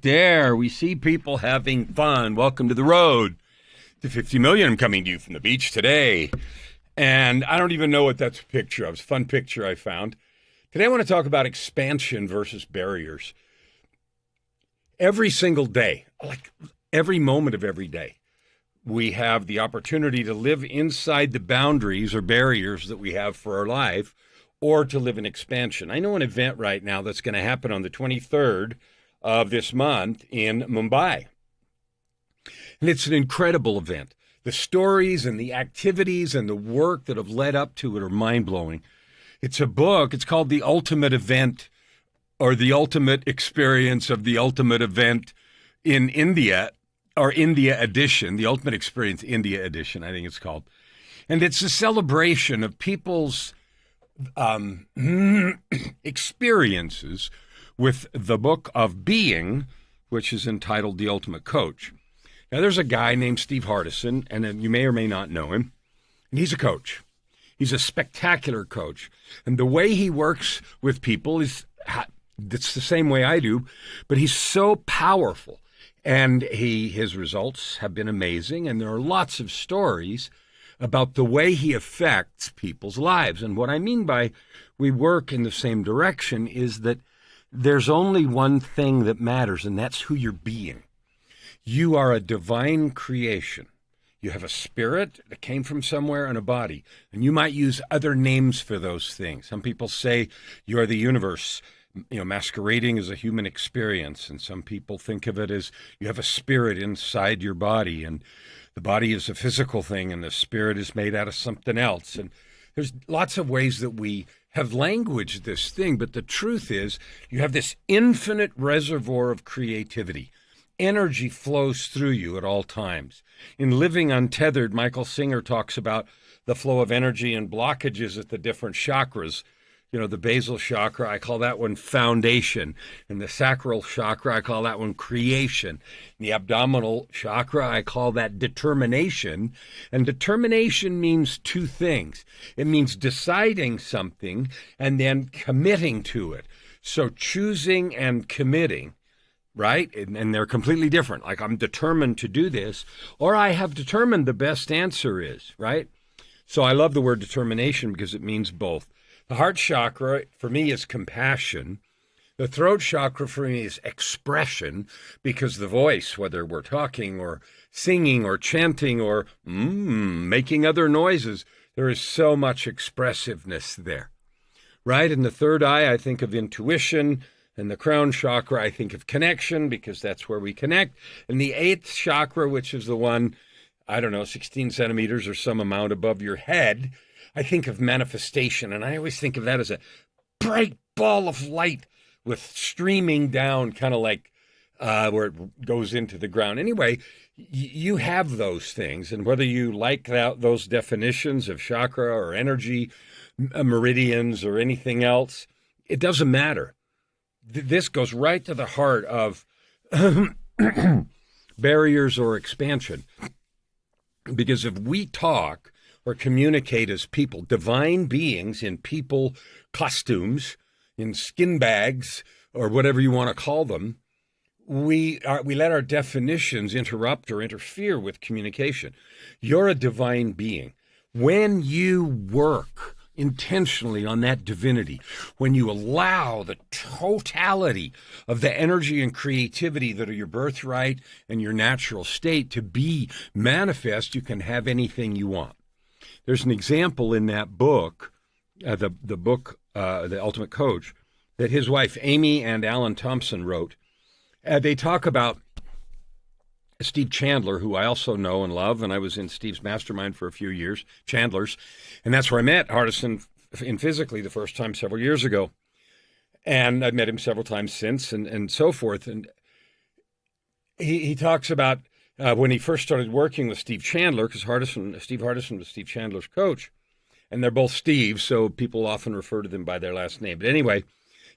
There, we see people having fun. Welcome to the road to 50 million. I'm coming to you from the beach today. And I don't even know what that's a picture of. It's a fun picture I found. Today I want to talk about expansion versus barriers. Every single day, like every moment of every day, we have the opportunity to live inside the boundaries or barriers that we have for our life, or to live in expansion. I know an event right now that's going to happen on the 23rd of this month in Mumbai. And it's an incredible event. The stories and the activities and the work that have led up to it are mind-blowing. It's a book. It's called The Ultimate Event, or The Ultimate Experience of the Ultimate Event in India, or India Edition, The Ultimate Experience India Edition, I think it's called. And it's a celebration of people's experiences with the book of being, which is entitled The Ultimate Coach. Now, there's a guy named Steve Hardison, and you may or may not know him, and he's a coach. He's a spectacular coach. And the way he works with people it's the same way I do, but he's so powerful. And his results have been amazing, and there are lots of stories about the way he affects people's lives. And what I mean by we work in the same direction is that there's only one thing that matters, and that's who you're being. You are a divine creation. You have a spirit that came from somewhere and a body, and you might use other names for those things. Some people say you are the universe, masquerading as a human experience, and some people think of it as you have a spirit inside your body, and the body is a physical thing, and the spirit is made out of something else. And there's lots of ways that we have languaged this thing, but the truth is you have this infinite reservoir of creativity. Energy flows through you at all times. In Living Untethered, Michael Singer talks about the flow of energy and blockages at the different chakras. The basal chakra, I call that one foundation. And the sacral chakra, I call that one creation. The abdominal chakra, I call that determination. And determination means two things. It means deciding something and then committing to it. So choosing and committing, right? And they're completely different. Like, I'm determined to do this, or I have determined the best answer is, right? So I love the word determination because it means both. The heart chakra, for me, is compassion. The throat chakra, for me, is expression, because the voice, whether we're talking or singing or chanting or making other noises, there is so much expressiveness there, right? In the third eye, I think of intuition. In the crown chakra, I think of connection, because that's where we connect. And the eighth chakra, which is the one, 16 centimeters or some amount above your head, I think of manifestation, and I always think of that as a bright ball of light with streaming down, kind of like where it goes into the ground. Anyway, you have those things, and whether you like those definitions of chakra or energy, meridians, or anything else, it doesn't matter. This goes right to the heart of barriers or expansion, because if we talk or communicate as people, divine beings in people costumes, in skin bags, or whatever you want to call them, we let our definitions interrupt or interfere with communication. You're a divine being. When you work intentionally on that divinity, when you allow the totality of the energy and creativity that are your birthright and your natural state to be manifest, you can have anything you want. There's an example in that book, the book, The Ultimate Coach, that his wife, Amy and Alan Thompson, wrote. They talk about Steve Chandler, who I also know and love, and I was in Steve's mastermind for a few years, Chandler's, and that's where I met Hardison in physically the first time several years ago. And I've met him several times since, and so forth. And he talks about when he first started working with Steve Chandler, because Steve Hardison was Steve Chandler's coach, and they're both Steve, so people often refer to them by their last name. But anyway,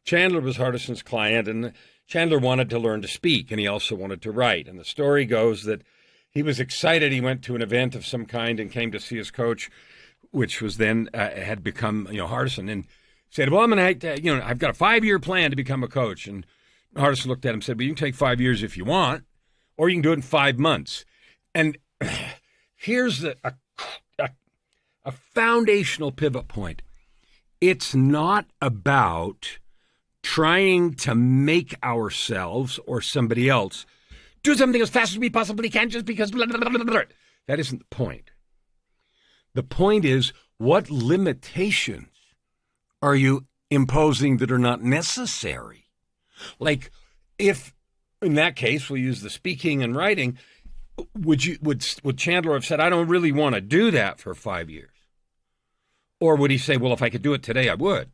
Chandler was Hardison's client, and Chandler wanted to learn to speak, and he also wanted to write. And the story goes that he was excited. He went to an event of some kind and came to see his coach, which was then had become Hardison, and said, "Well, I'm going to, I've got a 5-year plan to become a coach." And Hardison looked at him and said, well, you can take 5 years if you want, or you can do it in 5 months. And here's a foundational pivot point. It's not about trying to make ourselves or somebody else do something as fast as we possibly can just because blah, blah, blah, blah, blah. That isn't the point. The point is, what limitations are you imposing that are not necessary? Like, if in that case we'll use the speaking and writing, would Chandler have said, I don't really want to do that for 5 years? Or would he say, well, if I could do it today, I would?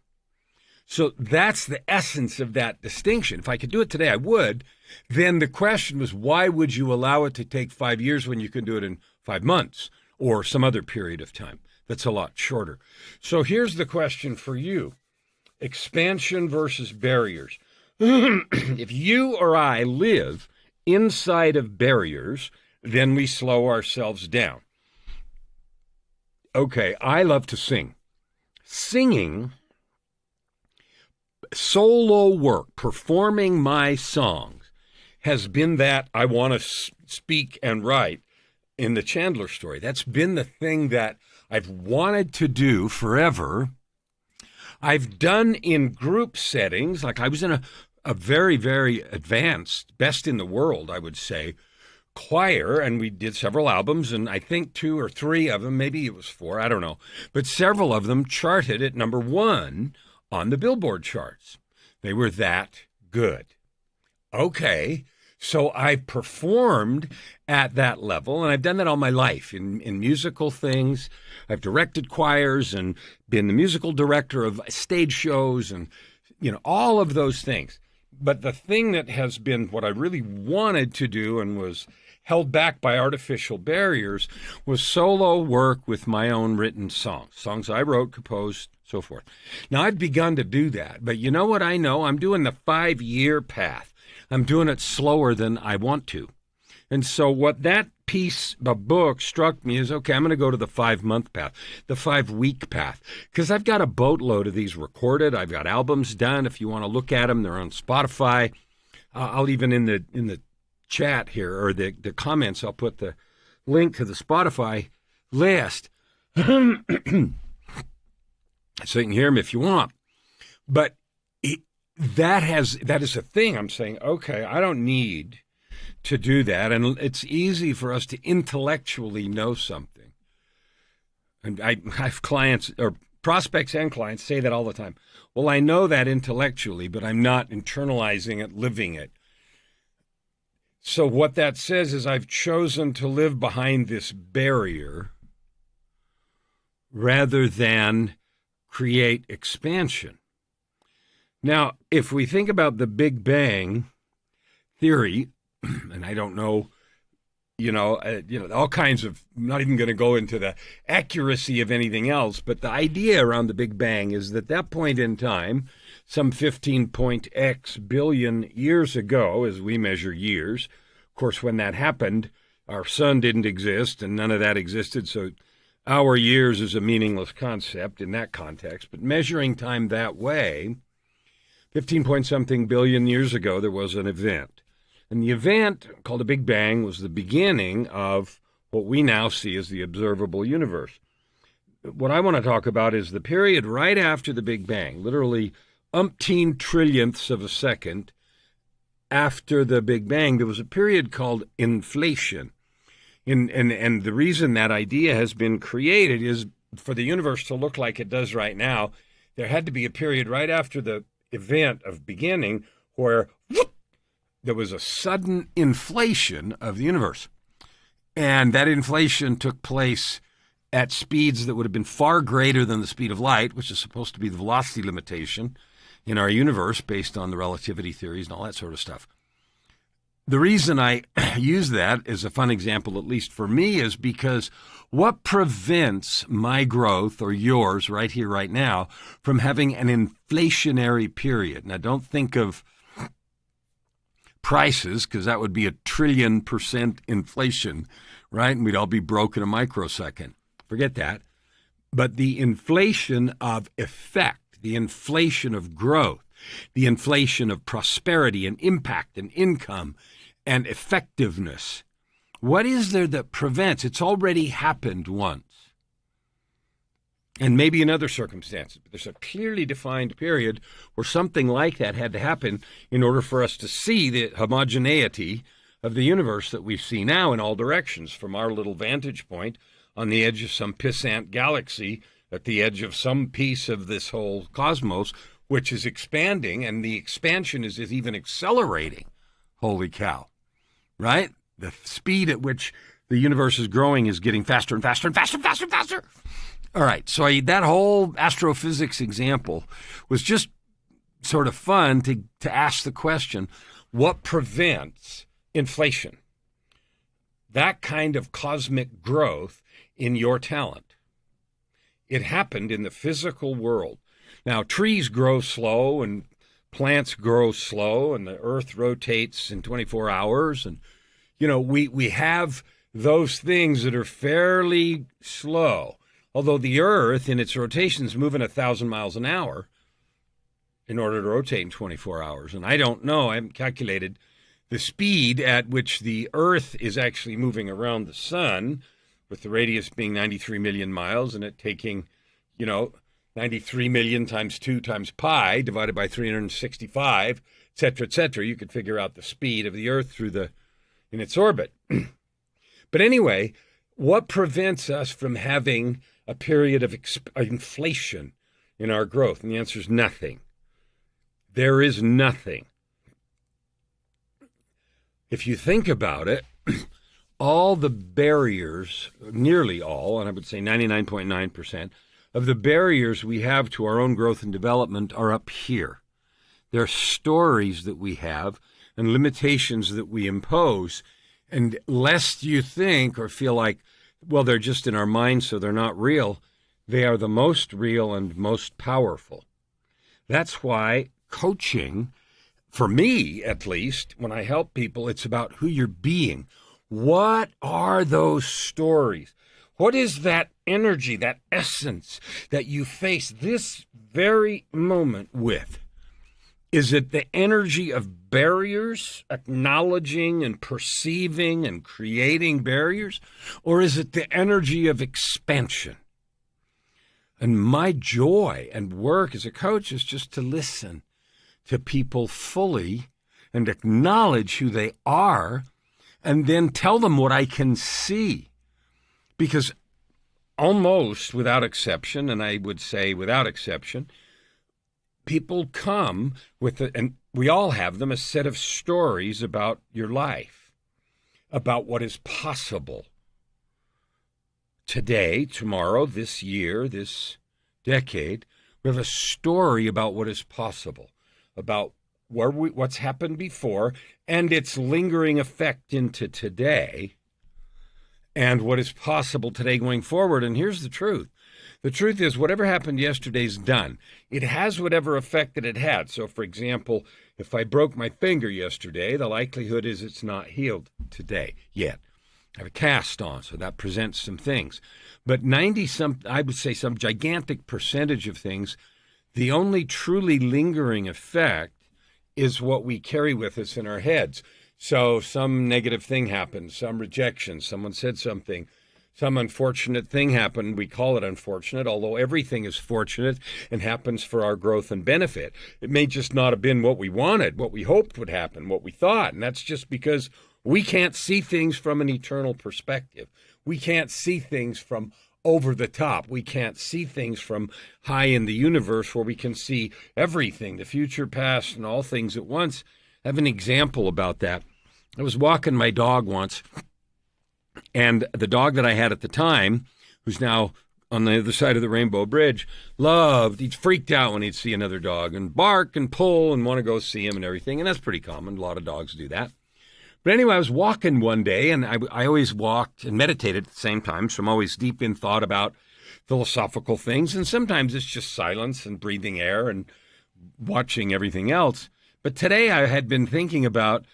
So that's the essence of that distinction. If I could do it today, I would. Then the question was, why would you allow it to take 5 years when you can do it in 5 months or some other period of time that's a lot shorter? So here's the question for you. Expansion versus barriers. If you or I live inside of barriers, then we slow ourselves down. Okay, I love to sing. Singing, solo work, performing my songs, has been that I want to speak and write in the Chandler story. That's been the thing that I've wanted to do forever. I've done in group settings, like I was in a very, very advanced, best in the world, I would say, choir, and we did several albums, and I think 2 or 3 of them, maybe it was 4, I don't know, but several of them charted at number 1 on the Billboard charts. They were that good. Okay, so I've performed at that level, and I've done that all my life in musical things. I've directed choirs and been the musical director of stage shows and, all of those things. But the thing that has been what I really wanted to do and was held back by artificial barriers was solo work with my own written songs I wrote, composed, so forth. Now, I've begun to do that, but you know what I know? I'm doing the 5-year path. I'm doing it slower than I want to. And so what that piece of book struck me is, okay, I'm going to go to the 5-month path, the 5-week path, because I've got a boatload of these recorded. I've got albums done. If you want to look at them, they're on Spotify. I'll even in the chat here or the comments, I'll put the link to the Spotify list so you can hear them if you want. But that is a thing. I'm saying, okay, I don't need to do that. And it's easy for us to intellectually know something. And I have clients or prospects and clients say that all the time. Well, I know that intellectually, but I'm not internalizing it, living it. So what that says is I've chosen to live behind this barrier rather than create expansion. Now, if we think about the Big Bang theory, and I don't know, all kinds of, I'm not even going to go into the accuracy of anything else, but the idea around the Big Bang is that point in time, some 15-X billion years ago, as we measure years, of course, when that happened, our sun didn't exist and none of that existed, so our years is a meaningless concept in that context, but measuring time that way, 15-point-something billion years ago, there was an event. And the event, called a Big Bang, was the beginning of what we now see as the observable universe. What I want to talk about is the period right after the Big Bang, literally umpteen trillionths of a second after the Big Bang. There was a period called inflation. And the reason that idea has been created is for the universe to look like it does right now, there had to be a period right after the event of beginning where whoop, there was a sudden inflation of the universe. And that inflation took place at speeds that would have been far greater than the speed of light, which is supposed to be the velocity limitation in our universe based on the relativity theories and all that sort of stuff. The reason I use that as a fun example, at least for me, is because what prevents my growth or yours right here, right now, from having an inflationary period? Now, don't think of prices, because that would be 1,000,000,000% inflation, right? And we'd all be broke in a microsecond. Forget that. But the inflation of effect, the inflation of growth, the inflation of prosperity and impact and income and effectiveness. What is there that prevents? It's already happened once. And maybe in other circumstances, but there's a clearly defined period where something like that had to happen in order for us to see the homogeneity of the universe that we see now in all directions from our little vantage point on the edge of some pissant galaxy at the edge of some piece of this whole cosmos, which is expanding, and the expansion is even accelerating. Holy cow, right? The speed at which the universe is growing is getting faster and faster and faster and faster and faster. All right, so that whole astrophysics example was just sort of fun to ask the question, what prevents inflation? That kind of cosmic growth in your talent. It happened in the physical world. Now, trees grow slow and plants grow slow and the earth rotates in 24 hours. And, we have those things that are fairly slow. Although the earth in its rotation is moving 1,000 miles an hour in order to rotate in 24 hours. And I don't know, I haven't calculated the speed at which the earth is actually moving around the sun, with the radius being 93 million miles and it taking, 93 million times 2 times pi divided by 365, et cetera, et cetera. You could figure out the speed of the earth in its orbit. But anyway, what prevents us from having a period of inflation in our growth? And the answer is nothing. There is nothing. If you think about it, all the barriers, nearly all, and I would say 99.9% of the barriers we have to our own growth and development are up here. They're stories that we have and limitations that we impose. And lest you think or feel like, well, they're just in our minds, so they're not real, they are the most real and most powerful. That's why coaching, for me at least, when I help people, it's about who you're being. What are those stories? What is that energy, that essence that you face this very moment with? Is it the energy of barriers, acknowledging and perceiving and creating barriers? Or is it the energy of expansion? And my joy and work as a coach is just to listen to people fully and acknowledge who they are and then tell them what I can see. Because almost without exception, and I would say without exception, people come with, and we all have them, a set of stories about your life, about what is possible today, tomorrow, this year, this decade. We have a story about what is possible, about what's happened before and its lingering effect into today, and what is possible today going forward. And here's the truth. The truth is, whatever happened yesterday's done. It has whatever effect that it had. So, for example, if I broke my finger yesterday, the likelihood is it's not healed today yet. I have a cast on, so that presents some things. But I would say some gigantic percentage of things, the only truly lingering effect is what we carry with us in our heads. So some negative thing happened, some rejection, someone said something, some unfortunate thing happened. We call it unfortunate, although everything is fortunate and happens for our growth and benefit. It may just not have been what we wanted, what we hoped would happen, what we thought. And that's just because we can't see things from an eternal perspective. We can't see things from over the top. We can't see things from high in the universe where we can see everything, the future, past, and all things at once. I have an example about that. I was walking my dog once, and the dog that I had at the time, who's now on the other side of the Rainbow Bridge, he'd freaked out when he'd see another dog and bark and pull and want to go see him and everything. And that's pretty common. A lot of dogs do that. But anyway, I was walking one day, and I always walked and meditated at the same time. So I'm always deep in thought about philosophical things. And sometimes it's just silence and breathing air and watching everything else. But today I had been thinking about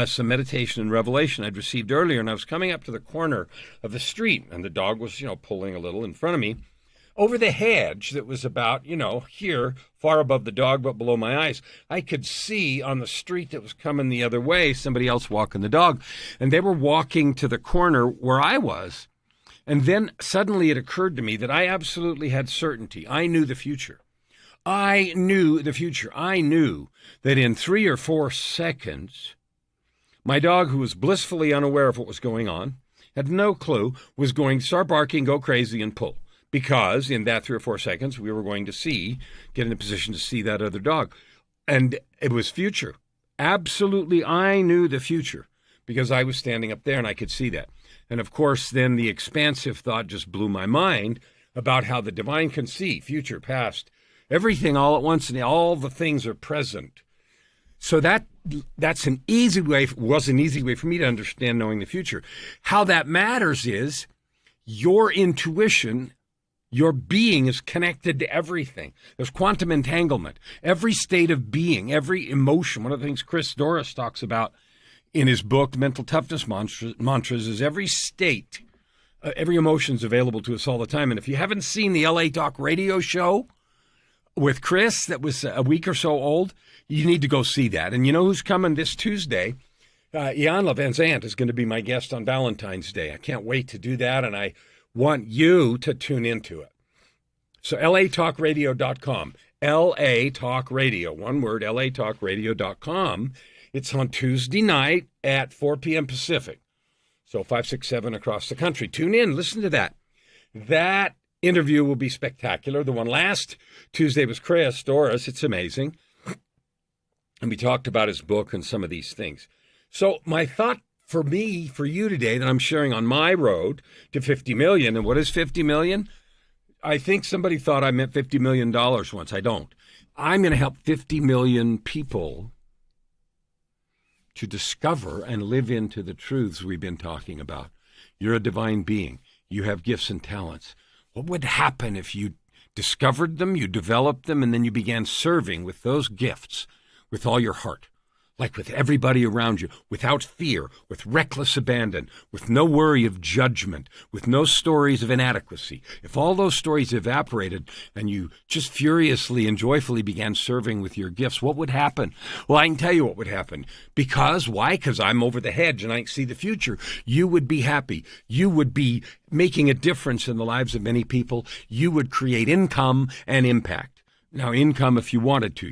some meditation and revelation I'd received earlier, and I was coming up to the corner of the street, and the dog was, pulling a little in front of me. over the hedge that was about, here, far above the dog, but below my eyes, I could see on the street that was coming the other way, somebody else walking the dog. And they were walking to the corner where I was. And then suddenly it occurred to me that I absolutely had certainty. I knew the future. I knew the future. I knew that in 3 or 4 seconds, my dog, who was blissfully unaware of what was going on, had no clue, was going to start barking, go crazy, and pull. Because in that 3 or 4 seconds, we were going to get in a position to see that other dog. And it was future. Absolutely, I knew the future because I was standing up there and I could see that. And of course, then the expansive thought just blew my mind about how the divine can see future, past, everything all at once, and all the things are present. So that's an easy way, was an easy way for me to understand knowing the future. How that matters is your intuition, your being is connected to everything. There's quantum entanglement. Every state of being, every emotion, one of the things Chris Dorris talks about in his book, Mental Toughness Mantras, is every state, every emotion is available to us all the time. And if you haven't seen the LA Talk radio show with Chris that was a week or so old, you need to go see that. And you know who's coming this Tuesday? Ian Van Zandt is going to be my guest on Valentine's Day. I can't wait to do that, and I want you to tune into it. So latalkradio.com, LA Talk Radio, one word, latalkradio.com. It's on Tuesday night at 4 p.m. Pacific, so 5, 6, 7 across the country. Tune in, listen to that. That interview will be spectacular. The one last Tuesday was Chris Dorris. It's amazing. And we talked about his book and some of these things. So my thought for me, for you today, that I'm sharing on my road to 50 million, and what is 50 million? I think somebody thought I meant $50 million once. I don't. I'm going to help 50 million people to discover and live into the truths we've been talking about. You're a divine being. You have gifts and talents. What would happen if you discovered them, you developed them, and then you began serving with those gifts with all your heart? Like with everybody around you, without fear, with reckless abandon, with no worry of judgment, with no stories of inadequacy. If all those stories evaporated and you just furiously and joyfully began serving with your gifts, what would happen? Well, I can tell you what would happen. Why? Because I'm over the hedge and I can see the future. You would be happy. You would be making a difference in the lives of many people. You would create income and impact. Now, income, if you wanted to,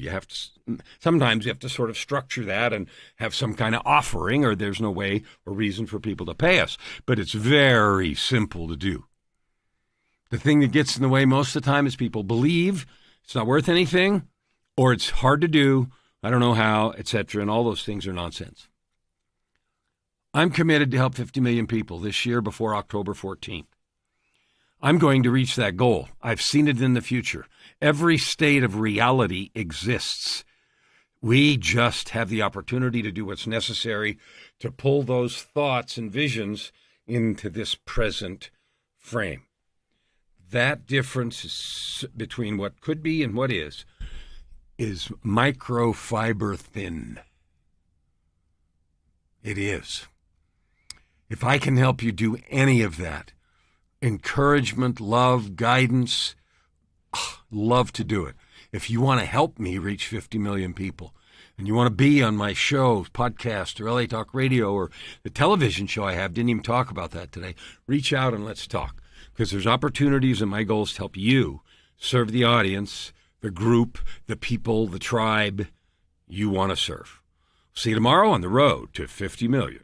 sometimes you have to sort of structure that and have some kind of offering, or there's no way or reason for people to pay us. But it's very simple to do. The thing that gets in the way most of the time is people believe it's not worth anything, or it's hard to do, I don't know how, etc., and all those things are nonsense. I'm committed to help 50 million people this year before October 14th. I'm going to reach that goal. I've seen it in the future. Every state of reality exists. We just have the opportunity to do what's necessary to pull those thoughts and visions into this present frame. That difference between what could be and what is microfiber thin. It is. If I can help you do any of that, encouragement, love, guidance, love to do it. If you want to help me reach 50 million people and you want to be on my show, podcast, or LA Talk Radio, or the television show I have, didn't even talk about that today, reach out and let's talk, because there's opportunities, and my goal is to help you serve the audience, the group, the people, the tribe you want to serve. See you tomorrow on the road to 50 million.